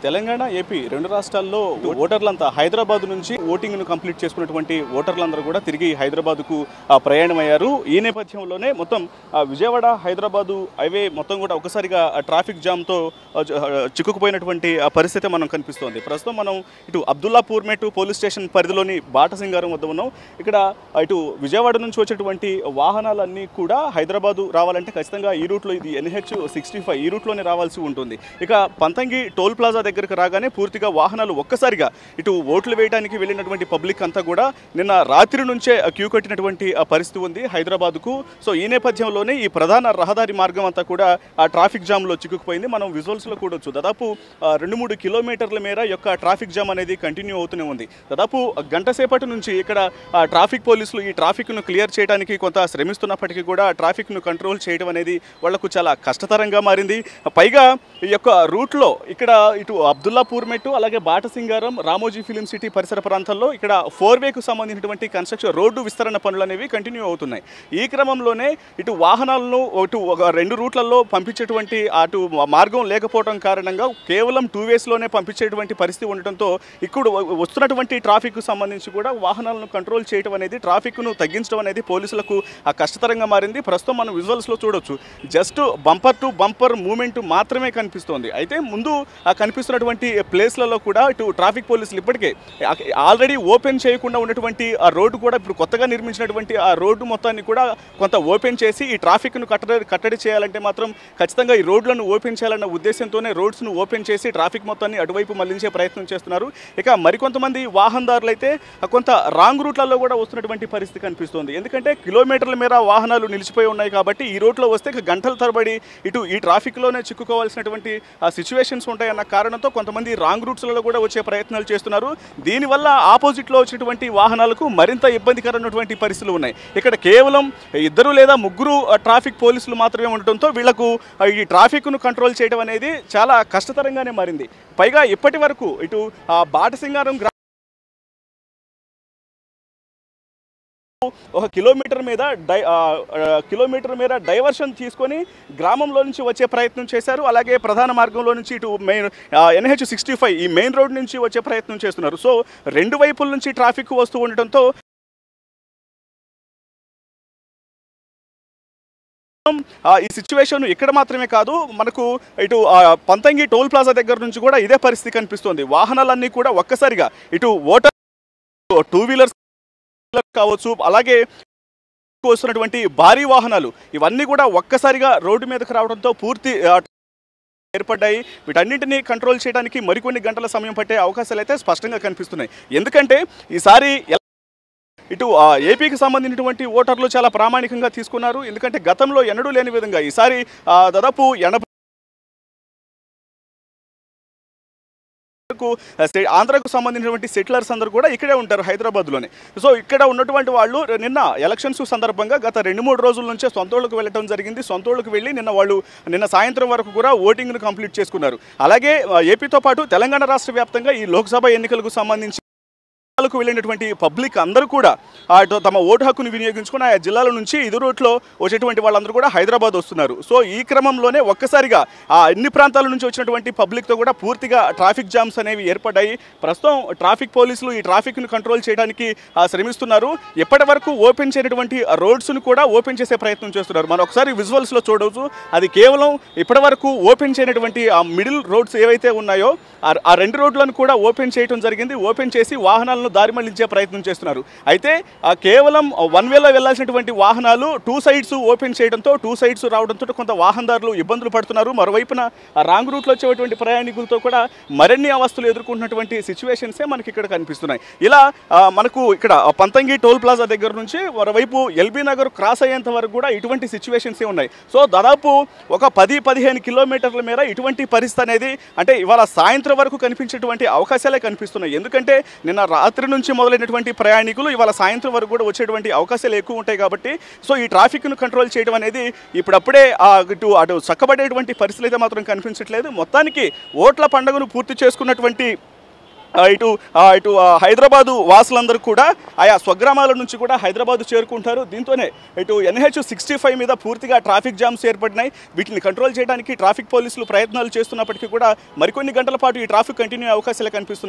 Telangana AP రెండు రాష్ట్రాల్లో ఓటర్లంతా హైదరాబాద్ నుంచి ఓటింగ్ను కంప్లీట్ చేసుకున్నటువంటి ఓటర్లందరూ కూడా తిరిగి హైదరాబాద్కు ప్రయాణమయ్యారు. ఈ నేపథ్యంలోనే మొత్తం విజయవాడ హైదరాబాదు హైవే మొత్తం కూడా ఒకసారిగా ట్రాఫిక్ జామ్తో చిక్కుకుపోయినటువంటి పరిస్థితి మనం కనిపిస్తోంది. ప్రస్తుతం మనం ఇటు అబ్దుల్లాపూర్ మెట్టు పోలీస్ స్టేషన్ పరిధిలోని బాటసింగారం వద్ద ఉన్నాం. ఇక్కడ ఇటు విజయవాడ నుంచి వచ్చేటువంటి వాహనాలన్నీ కూడా హైదరాబాదు రావాలంటే ఖచ్చితంగా ఈ రూట్లో ఇది NH65 ఈ రూట్లోనే రావాల్సి ఉంటుంది. ఇక పంతంగి టోల్ ప్లాజా దగ్గరకు రాగానే పూర్తిగా వాహనాలు ఒక్కసారిగా ఇటు ఓట్లు వేయడానికి వెళ్ళినటువంటి పబ్లిక్ అంతా కూడా నిన్న రాత్రి నుంచే క్యూ కట్టినటువంటి పరిస్థితి ఉంది హైదరాబాద్కు. సో ఈ నేపథ్యంలోనే ఈ ప్రధాన రహదారి మార్గం అంతా కూడా ఆ ట్రాఫిక్ జామ్లో చిక్కుకుపోయింది. మనం విజువల్స్లో కూడొచ్చు. దాదాపు 2-3 కిలోమీటర్ల మేర యొక్క ట్రాఫిక్ జామ్ అనేది కంటిన్యూ అవుతూనే ఉంది. దాదాపు గంట సేపటి నుంచి ఇక్కడ ట్రాఫిక్ పోలీసులు ఈ ట్రాఫిక్ను క్లియర్ చేయడానికి కొంత శ్రమిస్తున్నప్పటికీ కూడా ట్రాఫిక్ను కంట్రోల్ చేయడం అనేది వాళ్లకు చాలా కష్టతరంగా మారింది. పైగా ఈ యొక్క రూట్లో ఇక్కడ ఇటు అబ్దుల్లాపూర్ మెట్టు అలాగే బాటసింగారం రామోజీ ఫిలిం సిటీ పరిసర ప్రాంతాల్లో ఇక్కడ 4వేకు సంబంధించినటువంటి కన్స్ట్రక్షన్ రోడ్డు విస్తరణ పనులు అనేవి కంటిన్యూ అవుతున్నాయి. ఈ క్రమంలోనే ఇటు వాహనాలను ఇటు 2 రూట్లలో పంపించేటువంటి అటు మార్గం లేకపోవడం కారణంగా కేవలం 2వేస్లోనే పంపించేటువంటి పరిస్థితి ఉండటంతో ఇక్కడ వస్తున్నటువంటి ట్రాఫిక్కు సంబంధించి కూడా వాహనాలను కంట్రోల్ చేయడం అనేది ట్రాఫిక్ను తగ్గించడం అనేది పోలీసులకు కష్టతరంగా మారింది. ప్రస్తుతం మనం విజువల్స్లో చూడొచ్చు. Just bumper to bumper moment మాత్రమే కనిపిస్తోంది. అయితే ముందు కనిపిస్తున్నటువంటి ప్లేస్లలో కూడా ఇటు ట్రాఫిక్ పోలీసులు ఇప్పటికే ఆల్రెడీ ఓపెన్ చేయకుండా ఉన్నటువంటి ఆ రోడ్డు కూడా ఇప్పుడు కొత్తగా నిర్మించినటువంటి ఆ రోడ్డు మొత్తాన్ని కూడా కొంత ఓపెన్ చేసి ఈ ట్రాఫిక్ను కట్టడి చేయాలంటే మాత్రం ఖచ్చితంగా ఈ రోడ్లను ఓపెన్ చేయాలన్న ఉద్దేశంతోనే రోడ్స్ను ఓపెన్ చేసి ట్రాఫిక్ మొత్తాన్ని అటువైపు మళ్లించే ప్రయత్నం చేస్తున్నారు. ఇక మరికొంతమంది వాహనదారులు అయితే కొంత రాంగ్ రూట్లలో కూడా వస్తున్నటువంటి పరిస్థితి కనిపిస్తోంది. ఎందుకంటే కిలోమీటర్ల మేర వాహనాలు నిలిచిపోయి ఉన్నాయి కాబట్టి ఈ రోడ్లో వస్తే గంటల తరబడి ఇటు ఈ ట్రాఫిక్లోనే చిక్కుకోవాల్సినటువంటి సిచ్యువేషన్స్ ఉంటాయన్న కారణంతో కొంతమంది రాంగ్ రూట్స్లలో కూడా వచ్చే ప్రయత్నాలు చేస్తున్నారు. దీనివల్ల ఆపోజిట్లో వచ్చినటువంటి వాహనాలకు మరింత ఇబ్బందికరమైనటువంటి పరిస్థితులు ఉన్నాయి. ఇక్కడ కేవలం 2 లేదా 3 ట్రాఫిక్ పోలీసులు మాత్రమే ఉండటంతో వీళ్లకు ఈ ట్రాఫిక్ను కంట్రోల్ చేయడం అనేది చాలా కష్టతరంగానే మారింది. పైగా ఇప్పటి వరకు ఇటు బాటసింగారం ఒక కిలోమీటర్ మీద డైవర్షన్ తీసుకొని గ్రామంలో నుంచి వచ్చే ప్రయత్నం చేశారు. అలాగే ప్రధాన మార్గంలో నుంచి ఇటు మెయిన్ NH65 ఈ మెయిన్ రోడ్ నుంచి వచ్చే ప్రయత్నం చేస్తున్నారు. సో 2 వైపుల నుంచి ట్రాఫిక్ వస్తూ ఉండటంతో ఈ సిచ్యువేషన్ ఇక్కడ మాత్రమే కాదు, మనకు ఇటు పంతంగి టోల్ ప్లాజా దగ్గర నుంచి కూడా ఇదే పరిస్థితి కనిపిస్తోంది. వాహనాలన్నీ కూడా ఒక్కసారిగా ఇటు ఓటర్ 2 వీలర్స్ కావచ్చు అలాగే వస్తున్నటువంటి భారీ వాహనాలు ఇవన్నీ కూడా ఒక్కసారిగా రోడ్డు మీదకి రావడంతో పూర్తి ఏర్పడ్డాయి. వీటన్నింటినీ కంట్రోల్ చేయడానికి మరికొన్ని గంటల సమయం పట్టే అవకాశాలు అయితే స్పష్టంగా కనిపిస్తున్నాయి. ఎందుకంటే ఈసారి ఇటు ఏపీకి సంబంధించినటువంటి ఓటర్లు చాలా ప్రామాణికంగా తీసుకున్నారు. ఎందుకంటే గతంలో ఎన్నడూ లేని విధంగా ఈసారి దాదాపు 80 ఆంధ్రాకు సంబంధించినటువంటి సెటిలర్స్ అందరూ కూడా ఇక్కడే ఉంటారు హైదరాబాద్లోనే. సో ఇక్కడ ఉన్నటువంటి వాళ్ళు నిన్న ఎలక్షన్స్ సందర్భంగా గత 2-3 రోజుల నుంచే సొంతోళ్ళకు వెళ్ళడం జరిగింది. సొంతోళ్ళకు వెళ్ళి నిన్న సాయంత్రం వరకు కూడా ఓటింగ్ను కంప్లీట్ చేసుకున్నారు. అలాగే ఏపీతో పాటు తెలంగాణ రాష్ట్ర వ్యాప్తంగా ఈ లోక్సభ ఎన్నికలకు సంబంధించి వెళ్ళినటువంటి పబ్లిక్ అందరూ కూడా తమ ఓటు హక్కును వినియోగించుకుని ఆ జిల్లాల నుంచి ఇది రూట్లో వచ్చేటువంటి వాళ్ళందరూ కూడా హైదరాబాద్ వస్తున్నారు. సో ఈ క్రమంలోనే ఒక్కసారిగా అన్ని ప్రాంతాల నుంచి వచ్చినటువంటి పబ్లిక్తో కూడా పూర్తిగా ట్రాఫిక్ జామ్స్ అనేవి ఏర్పడ్డాయి. ప్రస్తుతం ట్రాఫిక్ పోలీసులు ఈ ట్రాఫిక్ను కంట్రోల్ చేయడానికి శ్రమిస్తున్నారు. ఇప్పటి వరకు ఓపెన్ చేయనటువంటి రోడ్స్ను కూడా ఓపెన్ చేసే ప్రయత్నం చేస్తున్నారు. మనం ఒకసారి విజువల్స్లో చూడవచ్చు. అది కేవలం ఇప్పటి వరకు ఓపెన్ చేయనటువంటి ఆ మిడిల్ రోడ్స్ ఏవైతే ఉన్నాయో ఆ 2 రోడ్లను కూడా ఓపెన్ చేయడం జరిగింది. ఓపెన్ చేసి వాహనాలను దారి మళ్లించే ప్రయత్నం చేస్తున్నారు. అయితే కేవలం 1 వేలో వెళ్లాల్సినటువంటి వాహనాలు 2 సైడ్స్ ఓపెన్ చేయడంతో 2 సైడ్స్ రావడంతో కొంత వాహనదారులు ఇబ్బందులు పడుతున్నారు. మరోవైపున రాంగ్ రూట్లో వచ్చేటువంటి ప్రయాణికులతో కూడా మరిన్ని అవస్థలు ఎదుర్కొంటున్నటువంటి సిచ్యువేషన్సే మనకి ఇక్కడ కనిపిస్తున్నాయి. ఇలా మనకు ఇక్కడ పంతంగి టోల్ ప్లాజా దగ్గర నుంచి మరోవైపు LB నగర్ క్రాస్ అయ్యేంత వరకు కూడా ఇటువంటి సిచ్యువేషన్సే ఉన్నాయి. సో దాదాపు ఒక 10-15 కిలోమీటర్ల మేర ఇటువంటి పరిస్థితి అనేది అంటే ఇవాళ సాయంత్రం వరకు కనిపించేటువంటి అవకాశాలే కనిపిస్తున్నాయి. ఎందుకంటే నిన్న రాత్రి నుంచి మొదలైనటువంటి ప్రయాణికులు ఇవాళ సాయంత్రం వరకు కూడా వచ్చేటువంటి అవకాశాలు ఎక్కువ ఉంటాయి కాబట్టి సో ఈ ట్రాఫిక్ను కంట్రోల్ చేయడం అనేది ఇప్పుడప్పుడే అటు చక్కబడేటువంటి పరిస్థితులు అయితే మాత్రం కనిపించట్లేదు. మొత్తానికి ఓట్ల పండుగను పూర్తి చేసుకున్నటువంటి ఇటు ఇటు హైదరాబాదు వాసులందరూ కూడా ఆయా స్వగ్రామాల నుంచి కూడా హైదరాబాద్ చేరుకుంటారు. దీంతోనే ఇటు NH-65 మీద పూర్తిగా ట్రాఫిక్ జామ్స్ ఏర్పడినాయి. వీటిని కంట్రోల్ చేయడానికి ట్రాఫిక్ పోలీసులు ప్రయత్నాలు చేస్తున్నప్పటికీ కూడా మరికొన్ని గంటల పాటు ఈ ట్రాఫిక్ కంటిన్యూ అయ్యే అవకాశాలు కనిపిస్తున్నాయి.